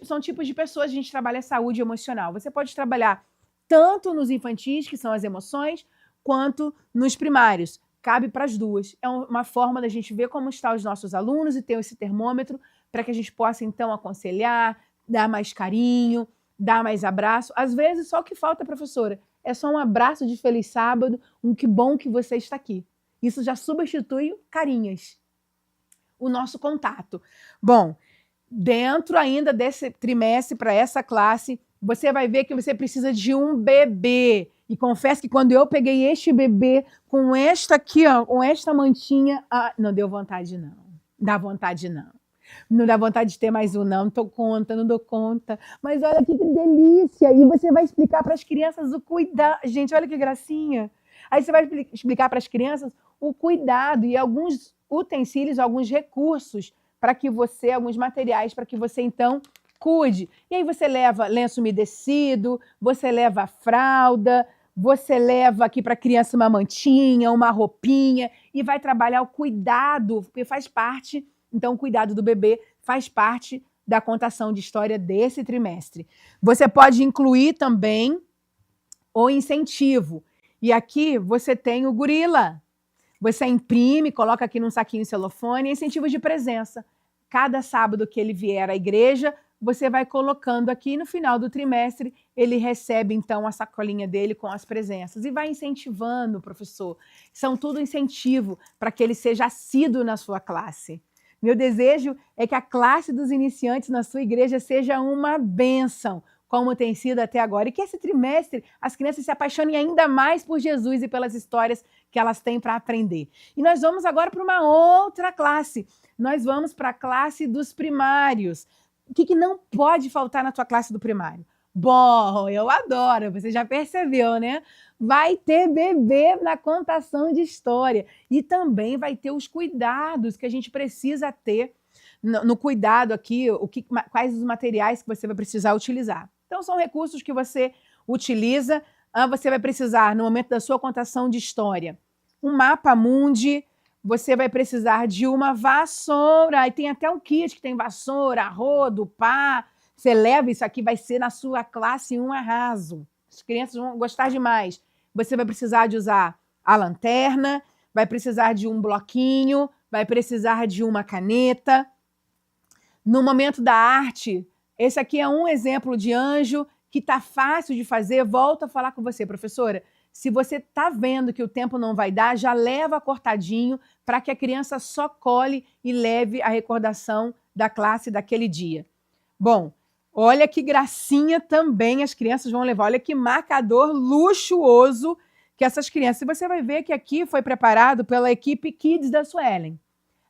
São tipos de pessoas, a gente trabalha a saúde emocional. Você pode trabalhar tanto nos infantis, que são as emoções, quanto nos primários. Cabe para as duas. É uma forma da gente ver como estão os nossos alunos e ter esse termômetro para que a gente possa, então, aconselhar, dar mais carinho, dar mais abraço. Às vezes, só o que falta, professora, é só um abraço de feliz sábado, um que bom que você está aqui. Isso já substitui carinhas, o nosso contato. Bom, dentro ainda desse trimestre, para essa classe, você vai ver que você precisa de um bebê. E confesso que quando eu peguei este bebê com esta aqui, ó, com esta mantinha, não deu vontade não. Dá vontade não. Não dá vontade de ter mais um, não. Não dou conta. Mas olha que delícia. E você vai explicar para as crianças o cuidado. Gente, olha que gracinha. Aí você vai explicar para as crianças o cuidado e alguns utensílios, alguns recursos para que você, alguns materiais para que você, então, cuide. E aí você leva lenço umedecido, você leva fralda, você leva aqui para a criança uma mantinha, uma roupinha e vai trabalhar o cuidado, porque faz parte. Então, o cuidado do bebê faz parte da contação de história desse trimestre. Você pode incluir também o incentivo. E aqui você tem o gorila. Você imprime, coloca aqui num saquinho celofane, incentivos de presença. Cada sábado que ele vier à igreja, você vai colocando aqui no final do trimestre, ele recebe então a sacolinha dele com as presenças e vai incentivando o professor. São tudo incentivo para que ele seja assíduo na sua classe. Meu desejo é que a classe dos iniciantes na sua igreja seja uma bênção, como tem sido até agora, e que esse trimestre as crianças se apaixonem ainda mais por Jesus e pelas histórias que elas têm para aprender. E nós vamos agora para uma outra classe. Nós vamos para a classe dos primários. O que não pode faltar na tua classe do primário? Bom, eu adoro, você já percebeu, né? Vai ter bebê na contação de história e também vai ter os cuidados que a gente precisa ter no cuidado aqui, quais os materiais que você vai precisar utilizar. Então, são recursos que você utiliza, você vai precisar, no momento da sua contação de história, um mapa mundi, você vai precisar de uma vassoura, e tem até um kit que tem vassoura, rodo, pá, Você leva isso aqui, vai ser na sua classe um arraso. As crianças vão gostar demais. Você vai precisar de usar a lanterna, vai precisar de um bloquinho, vai precisar de uma caneta. No momento da arte, esse aqui é um exemplo de anjo que está fácil de fazer. Volto a falar com você, professora. Se você está vendo que o tempo não vai dar, já leva cortadinho para que a criança só cole e leve a recordação da classe daquele dia. Bom, olha que gracinha também as crianças vão levar. Olha que marcador luxuoso que essas crianças... E você vai ver que aqui foi preparado pela equipe Kids da Suelen.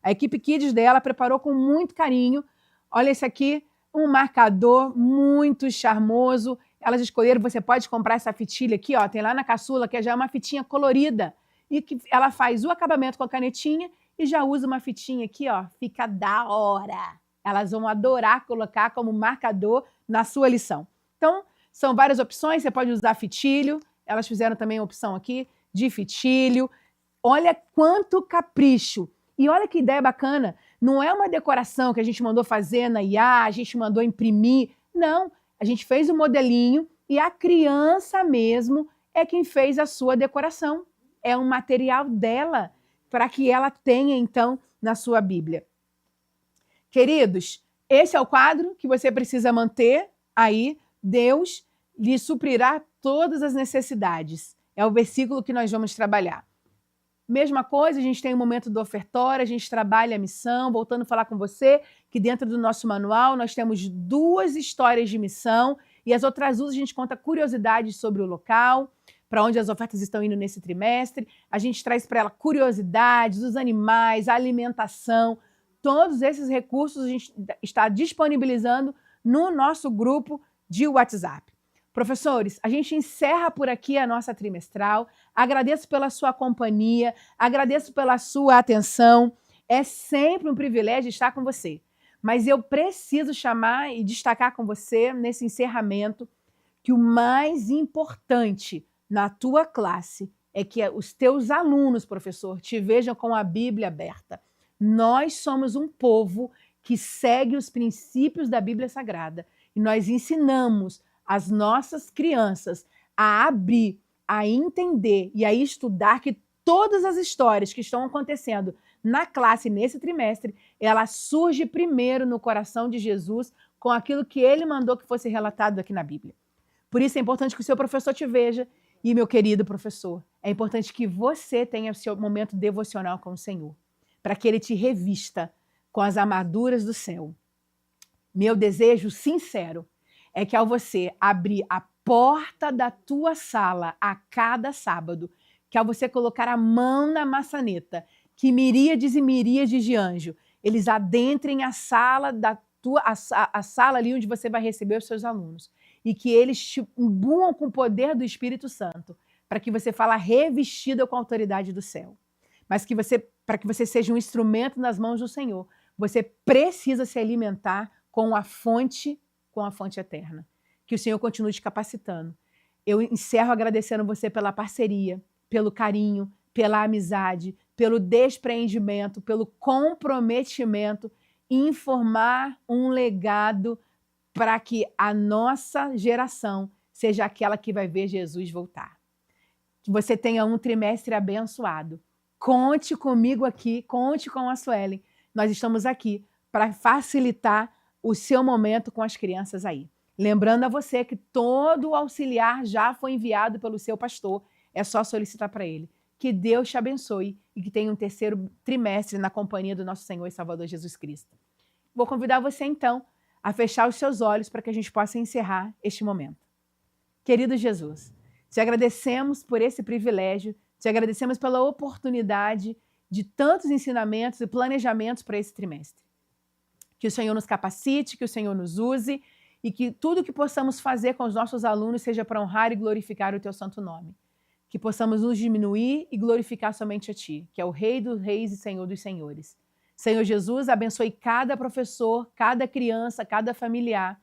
A equipe Kids dela preparou com muito carinho. Olha esse aqui, um marcador muito charmoso. Elas escolheram, você pode comprar essa fitilha aqui, ó, tem lá na caçula, que já é uma fitinha colorida. E que ela faz o acabamento com a canetinha e já usa uma fitinha aqui, ó, fica da hora. Elas vão adorar colocar como marcador na sua lição. Então, são várias opções, você pode usar fitilho, elas fizeram também a opção aqui de fitilho. Olha quanto capricho! E olha que ideia bacana, não é uma decoração que a gente mandou fazer na IA, a gente mandou imprimir, não. A gente fez o modelinho e a criança mesmo é quem fez a sua decoração. É um material dela para que ela tenha, então, na sua Bíblia. Queridos, esse é o quadro que você precisa manter aí. Deus lhe suprirá todas as necessidades. É o versículo que nós vamos trabalhar. Mesma coisa, a gente tem o momento do ofertório, a gente trabalha a missão, voltando a falar com você, que dentro do nosso manual nós temos 2 histórias de missão e as outras 2 a gente conta curiosidades sobre o local, para onde as ofertas estão indo nesse trimestre. A gente traz para ela curiosidades, dos animais, a alimentação, todos esses recursos a gente está disponibilizando no nosso grupo de WhatsApp. Professores, a gente encerra por aqui a nossa trimestral. Agradeço pela sua companhia, agradeço pela sua atenção. É sempre um privilégio estar com você. Mas eu preciso chamar e destacar com você, nesse encerramento, que o mais importante na tua classe é que os teus alunos, professor, te vejam com a Bíblia aberta. Nós somos um povo que segue os princípios da Bíblia Sagrada e nós ensinamos as nossas crianças a abrir, a entender e a estudar que todas as histórias que estão acontecendo na classe nesse trimestre, ela surge primeiro no coração de Jesus com aquilo que ele mandou que fosse relatado aqui na Bíblia. Por isso é importante que o seu professor te veja e, meu querido professor, é importante que você tenha o seu momento devocional com o Senhor, para que ele te revista com as armaduras do céu. Meu desejo sincero é que ao você abrir a porta da tua sala a cada sábado, que ao você colocar a mão na maçaneta, que miríades e miríades de anjos, eles adentrem a sala a sala ali onde você vai receber os seus alunos, e que eles te imbuam com o poder do Espírito Santo, para que você fale revestido com a autoridade do céu. Mas que para que você seja um instrumento nas mãos do Senhor, você precisa se alimentar com a fonte eterna. Que o Senhor continue te capacitando. Eu encerro agradecendo você pela parceria, pelo carinho, pela amizade, pelo despreendimento, pelo comprometimento em informar um legado para que a nossa geração seja aquela que vai ver Jesus voltar. Que você tenha um trimestre abençoado. Conte comigo aqui, conte com a Suelen. Nós estamos aqui para facilitar o seu momento com as crianças aí. Lembrando a você que todo o auxiliar já foi enviado pelo seu pastor, é só solicitar para ele. Que Deus te abençoe e que tenha um terceiro trimestre na companhia do nosso Senhor e Salvador Jesus Cristo. Vou convidar você então a fechar os seus olhos para que a gente possa encerrar este momento. Querido Jesus, te agradecemos por esse privilégio, te agradecemos pela oportunidade de tantos ensinamentos e planejamentos para esse trimestre. Que o Senhor nos capacite, que o Senhor nos use e que tudo que possamos fazer com os nossos alunos seja para honrar e glorificar o teu santo nome. Que possamos nos diminuir e glorificar somente a ti, que é o Rei dos Reis e Senhor dos Senhores. Senhor Jesus, abençoe cada professor, cada criança, cada familiar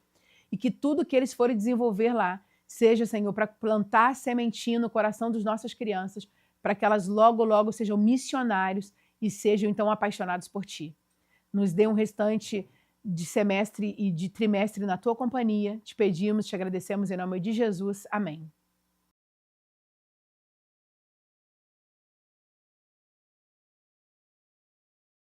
e que tudo que eles forem desenvolver lá seja, Senhor, para plantar sementinha no coração das nossas crianças, para que elas logo, logo sejam missionários e sejam, então, apaixonados por ti. Nos dê um restante de semestre e de trimestre na tua companhia. Te pedimos, te agradecemos em nome de Jesus. Amém.